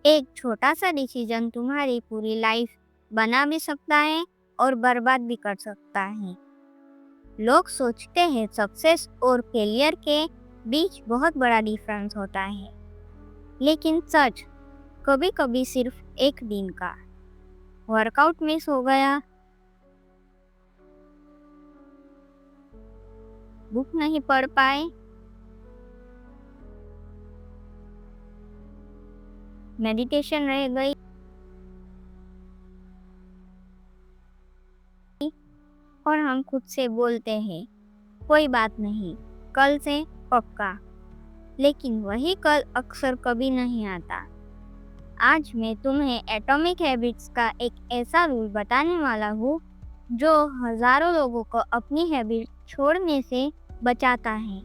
एक छोटा सा डिसीजन तुम्हारी पूरी लाइफ बना भी सकता है और बर्बाद भी कर सकता है। लोग सोचते हैं सक्सेस और फेलियर के बीच बहुत बड़ा डिफरेंस होता है, लेकिन सच कभी कभी सिर्फ एक दिन का वर्कआउट मिस हो गया, बुक नहीं पढ़ पाए, मेडिटेशन रह गई और हम खुद से बोलते हैं कोई बात नहीं, कल से पक्का। लेकिन वही कल अक्सर कभी नहीं आता। आज मैं तुम्हें एटॉमिक हैबिट्स का एक ऐसा रूल बताने वाला हूँ जो हजारों लोगों को अपनी हैबिट छोड़ने से बचाता है।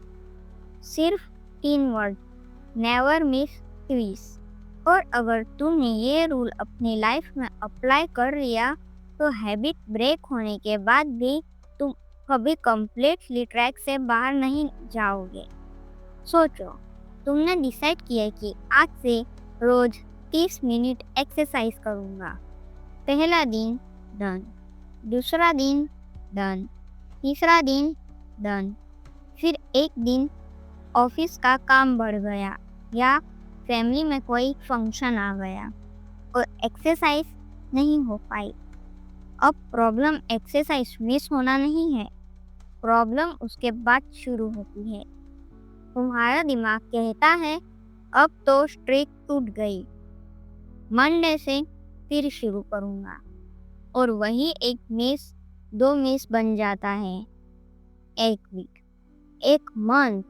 सिर्फ 3 वर्ड, नेवर मिस ट्विस। और अगर तुमने ये रूल अपनी लाइफ में अप्लाई कर लिया तो हैबिट ब्रेक होने के बाद भी तुम कभी कंप्लीटली ट्रैक से बाहर नहीं जाओगे। सोचो, तुमने डिसाइड किया कि आज से रोज 30 मिनट एक्सरसाइज करूँगा। पहला दिन डन, दूसरा दिन डन, तीसरा दिन डन। फिर एक दिन ऑफिस का काम बढ़ गया या फैमिली में कोई फंक्शन आ गया और एक्सरसाइज नहीं हो पाई। अब प्रॉब्लम एक्सरसाइज मिस होना नहीं है, प्रॉब्लम उसके बाद शुरू होती है। तुम्हारा दिमाग कहता है अब तो स्ट्रिक टूट गई, मंडे से फिर शुरू करूँगा। और वही एक मिस 2 मिस बन जाता है, एक वीक, एक मंथ,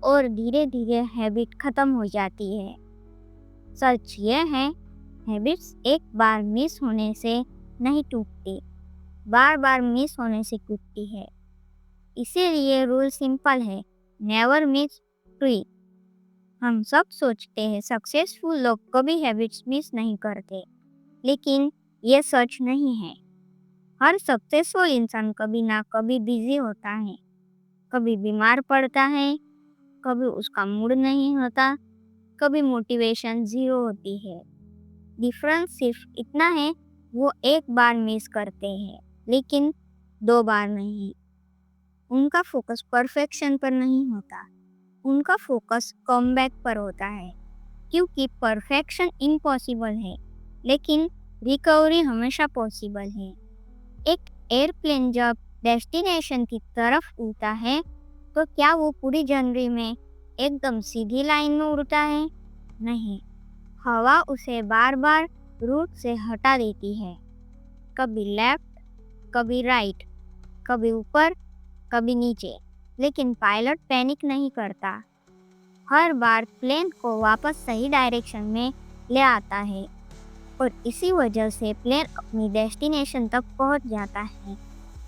और धीरे धीरे हैबिट खत्म हो जाती है। सच यह है, हैबिट्स एक बार मिस होने से नहीं टूटती, बार बार मिस होने से टूटती है। इसीलिए रूल सिंपल है, नेवर मिस ट्री। हम सब सोचते हैं सक्सेसफुल लोग कभी हैबिट्स मिस नहीं करते, लेकिन ये सच नहीं है। हर सक्सेसफुल इंसान कभी ना कभी बिजी होता है, कभी बीमार पड़ता है, कभी उसका मूड नहीं होता, कभी मोटिवेशन 0 होती है। डिफरेंस सिर्फ इतना है, वो एक बार मिस करते हैं लेकिन 2 बार नहीं। उनका फोकस परफेक्शन पर नहीं होता, उनका फोकस कमबैक पर होता है। क्योंकि परफेक्शन इम्पॉसिबल है, लेकिन रिकवरी हमेशा पॉसिबल है। एक एयरप्लेन जब डेस्टिनेशन की तरफ उड़ता है तो क्या वो पूरी जर्नी में एकदम सीधी लाइन में उड़ता है? नहीं, हवा उसे बार बार रूट से हटा देती है, कभी लेफ्ट, कभी राइट, कभी ऊपर, कभी नीचे। लेकिन पायलट पैनिक नहीं करता, हर बार प्लेन को वापस सही डायरेक्शन में ले आता है और इसी वजह से प्लेन अपनी डेस्टिनेशन तक पहुंच जाता है।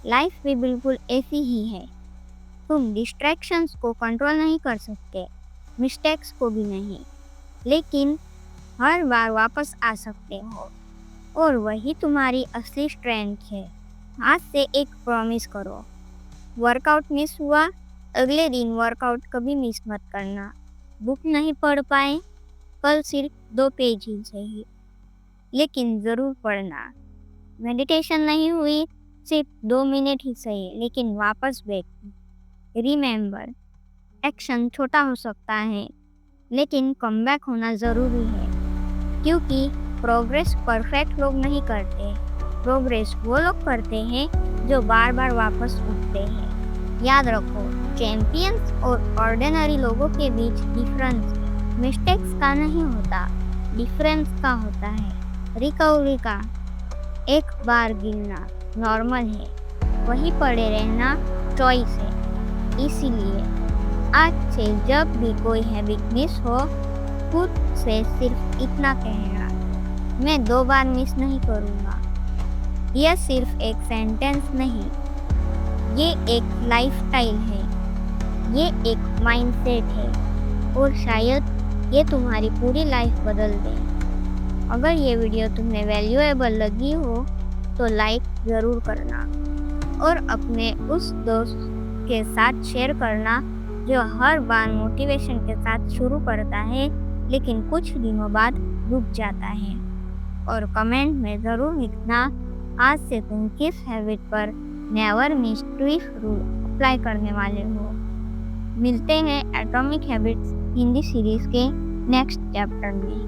लाइफ भी बिल्कुल ऐसी ही है। तुम डिस्ट्रैक्शंस को कंट्रोल नहीं कर सकते, मिस्टेक्स को भी नहीं, लेकिन हर बार वापस आ सकते हो और वही तुम्हारी असली स्ट्रेंथ है। आज से एक प्रॉमिस करो, वर्कआउट मिस हुआ, अगले दिन वर्कआउट कभी मिस मत करना। बुक नहीं पढ़ पाए, कल सिर्फ 2 पेज ही सही, लेकिन ज़रूर पढ़ना। मेडिटेशन नहीं हुई, सिर्फ 2 मिनट ही सही, लेकिन वापस बैठना। रिमेंबर, एक्शन छोटा हो सकता है, लेकिन कमबैक होना ज़रूरी है। क्योंकि प्रोग्रेस परफेक्ट लोग नहीं करते, प्रोग्रेस वो लोग करते हैं जो बार बार वापस उठते हैं। याद रखो, चैंपियंस और ऑर्डिनरी लोगों के बीच डिफरेंस मिस्टेक्स का नहीं होता, डिफरेंस का होता है रिकवरी का। एक बार गिरना नॉर्मल है, वही पड़े रहना चॉइस है। इसीलिए आज से जब भी कोई हैबिट मिस हो, खुद से सिर्फ इतना कहना, मैं 2 बार मिस नहीं करूँगा। यह सिर्फ एक सेंटेंस नहीं, ये एक लाइफस्टाइल है, ये एक माइंडसेट है और शायद ये तुम्हारी पूरी लाइफ बदल दे। अगर ये वीडियो तुम्हें वैल्यूएबल लगी हो तो लाइक ज़रूर करना और अपने उस दोस्त के साथ शेयर करना जो हर बार मोटिवेशन के साथ शुरू करता है लेकिन कुछ दिनों बाद रुक जाता है। और कमेंट में ज़रूर लिखना आज से तुम किस हैबिट पर never miss twist rule apply करने वाले हो। मिलते हैं एटॉमिक हैबिट्स हिंदी सीरीज के नेक्स्ट चैप्टर में।